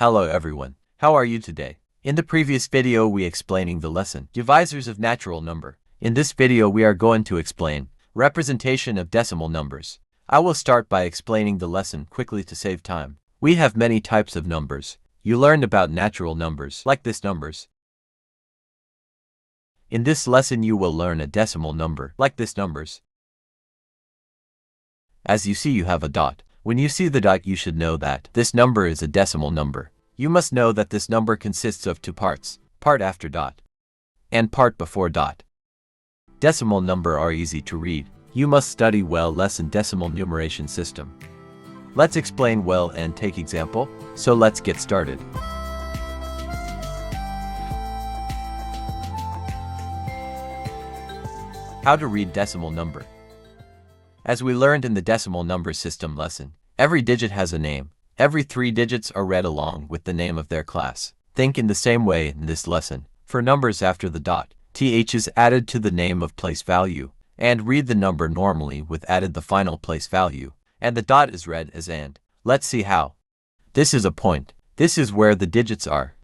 Hello everyone, how are you today? In the previous video we explaining the lesson, divisors of natural number. In this video we are going to explain representation of decimal numbers. I will start by explaining the lesson quickly to save time. We have many types of numbers. You learned about natural numbers, like this numbers. In this lesson you will learn a decimal number, like this numbers. As you see you have a dot. When you see the dot you should know that this number is a decimal number. You must know that this number consists of two parts, part after dot, and part before dot. Decimal number are easy to read. You must study well lesson decimal numeration system. Let's explain well and take example, so let's get started. How to read decimal number. As we learned in the decimal number system lesson, every digit has a name. Every 3 digits are read along with the name of their class. Think in the same way in this lesson. For numbers after the dot, th is added to the name of place value, and read the number normally with added the final place value, and the dot is read as and. Let's see how. This is a point. This is where the digits are.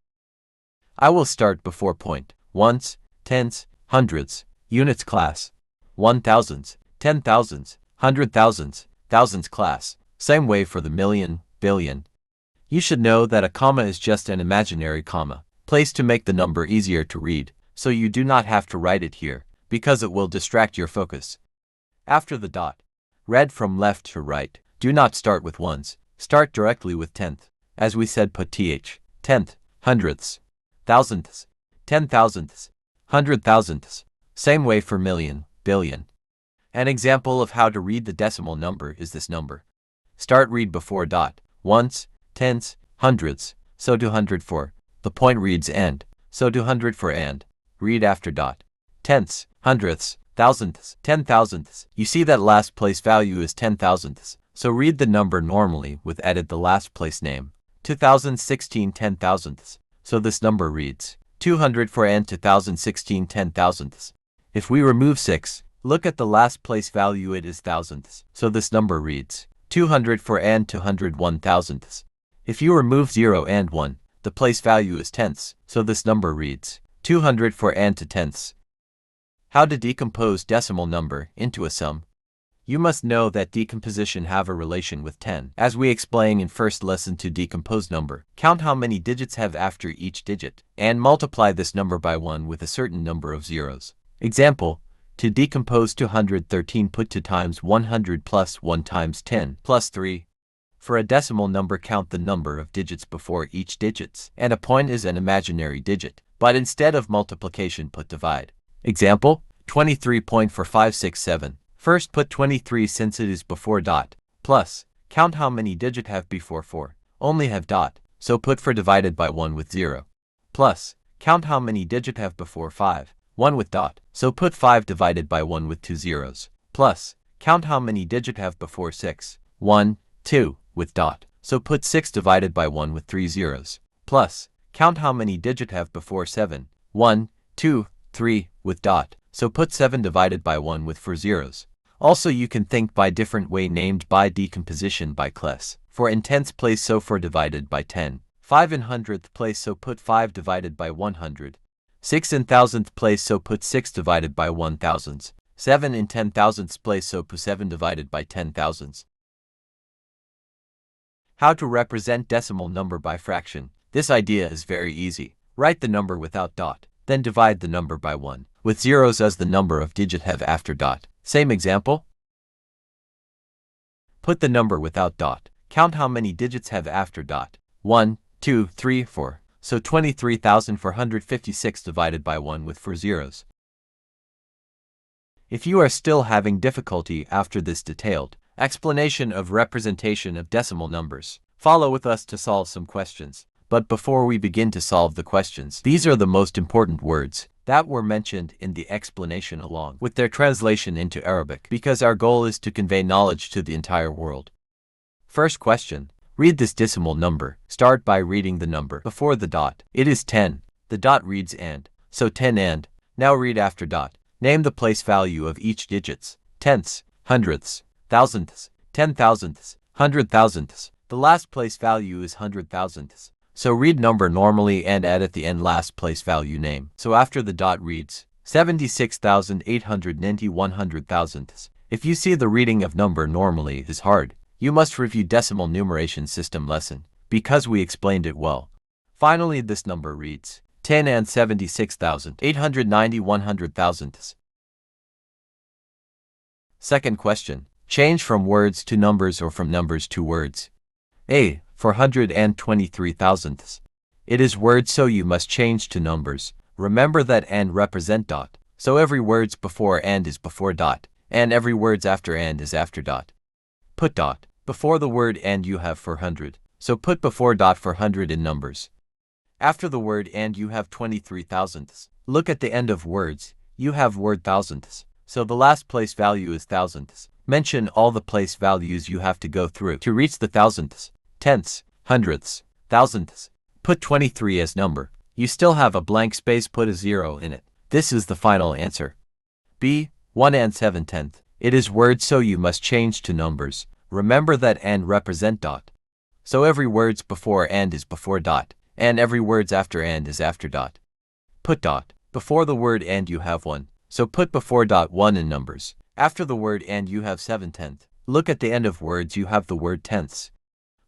I will start before point. Ones, tens, hundreds, units class. 1,000s, 10,000s, 100,000s, thousands class. Same way for the million, billion. You should know that a comma is just an imaginary comma, placed to make the number easier to read, so you do not have to write it here, because it will distract your focus. After the dot, read from left to right. Do not start with ones, start directly with tenth. As we said, put th, tenth, hundredths, thousandths, 10,000ths, 100,000ths. Same way for million, billion. An example of how to read the decimal number is this number. Start read before dot, ones, tens, hundreds, so do hundred for. The point reads and, so do hundred for and. Read after dot. Tenths, hundredths, thousandths, 10,000ths. You see that last place value is 10,000ths, so read the number normally with added the last place name. 2016 10,000ths, so this number reads 200 for and 2016 10,000ths. If we remove 6, look at the last place value, it is thousandths, so this number reads 200 for and 201 thousandths. If you remove 0 and 1, the place value is tenths, so this number reads 200 for and to tenths. How to decompose decimal number into a sum. You must know that decomposition have a relation with 10. As we explained in first lesson, to decompose number, count how many digits have after each digit, and multiply this number by 1 with a certain number of zeros. Example, to decompose 213, put 2 times 100 plus 1 times 10 plus 3. For a decimal number, count the number of digits before each digits, and a point is an imaginary digit, but instead of multiplication put divide. Example, 23.4567. First put 23 since it is before dot, plus, count how many digit have before 4, only have dot, so put 4 divided by 1 with 0, plus, count how many digit have before 5, 1 with dot, so put 5 divided by 1 with 2 zeros, plus, count how many digit have before 6, 1, 2, with dot, so put 6 divided by 1 with 3 zeros, plus, count how many digit have before 7, 1, 2, 3, with dot, so put 7 divided by 1 with 4 zeros. Also you can think by different way named by decomposition by class. For in tenths place, so 4 divided by 10, 5 in hundredth place, so put 5 divided by 100, 6 in thousandth place, so put 6 divided by 1,000s, 7 in 10,000ths place, so put 7 divided by 10,000s. How to represent decimal number by fraction. This idea is very easy. Write the number without dot, then divide the number by 1, with zeros as the number of digit have after dot. Same example. Put the number without dot. Count how many digits have after dot. 1, 2, 3, 4. So 23,456 divided by 1 with 4 zeros. If you are still having difficulty after this detailed explanation of representation of decimal numbers, follow with us to solve some questions. But before we begin to solve the questions, these are the most important words that were mentioned in the explanation along with their translation into Arabic, because our goal is to convey knowledge to the entire world. First question. Read this decimal number. Start by reading the number before the dot. It is 10. The dot reads and, so 10 and. Now read after dot. Name the place value of each digits. Tenths, hundredths, thousandths, 10,000ths, 100,000ths. The last place value is 100,000ths. So read number normally and add at the end last place value name. So after the dot reads 76,890 100,000ths. If you see the reading of number normally is hard, you must review decimal numeration system lesson, because we explained it well. Finally, this number reads 10 and 76,890 100,000ths. Second question. Change from words to numbers or from numbers to words. A. 423,000ths. It is words, so you must change to numbers. Remember that and represent dot. So every words before and is before dot, and every words after and is after dot. Put dot. Before the word and you have 400, so put before dot 400 in numbers. After the word and you have 23,000ths. Look at the end of words, you have word thousandths, so the last place value is thousandths. Mention all the place values you have to go through to reach the thousandths, tenths, hundredths, thousandths. Put 23 as number. You still have a blank space, put a 0 in it. This is the final answer. B. 1 and 7/10. It is words, so you must change to numbers. Remember that and represent dot. So every words before and is before dot, and every words after and is after dot. Put dot. Before the word and you have 1, so put before dot 1 in numbers. After the word and you have 7/10. Look at the end of words, you have the word tenths.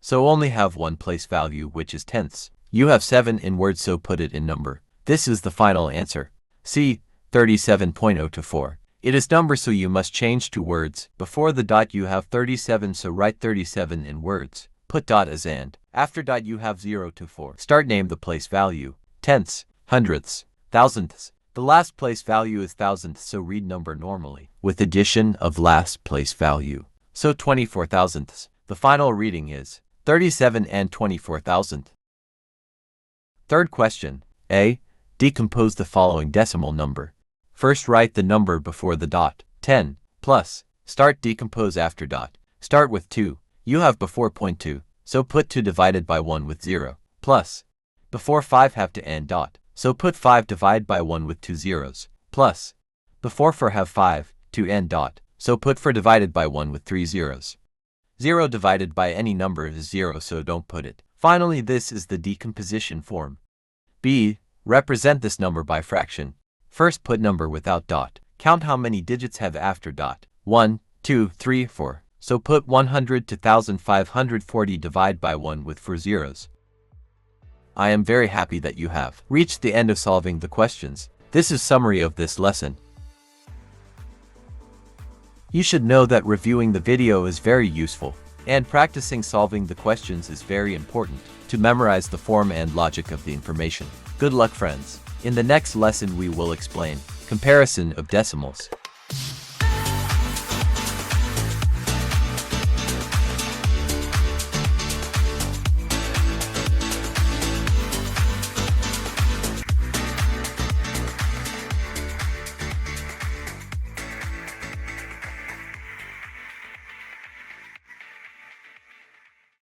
So only have one place value, which is tenths. You have 7 in words, so put it in number. This is the final answer. C. 37.024. It is number, so you must change to words. Before the dot you have 37, so write 37 in words. Put dot as and. After dot you have 0 to 4. Start name the place value. Tenths, hundredths, thousandths. The last place value is thousandths, so read number normally, with addition of last place value. So 24 thousandths. The final reading is 37 and 24,000. Third question. A. Decompose the following decimal number. First, write the number before the dot. 10 plus. Start decompose after dot. Start with 2. You have before 0.2, so put 2 divided by 1 with 0. Plus. Before 5 have to end dot, so put 5 divided by 1 with 2 zeros. Plus. Before 4 have 5 to end dot, so put 4 divided by 1 with 3 zeros. 0 divided by any number is 0, so don't put it. Finally, this is the decomposition form. B. Represent this number by fraction. First, put number without dot. Count how many digits have after dot. 1, 2, 3, 4. So put 100 to 1540 divide by 1 with 4 zeros. I am very happy that you have reached the end of solving the questions. This is summary of this lesson. You should know that reviewing the video is very useful, and practicing solving the questions is very important to memorize the form and logic of the information. Good luck, friends. In the next lesson we will explain comparison of decimals.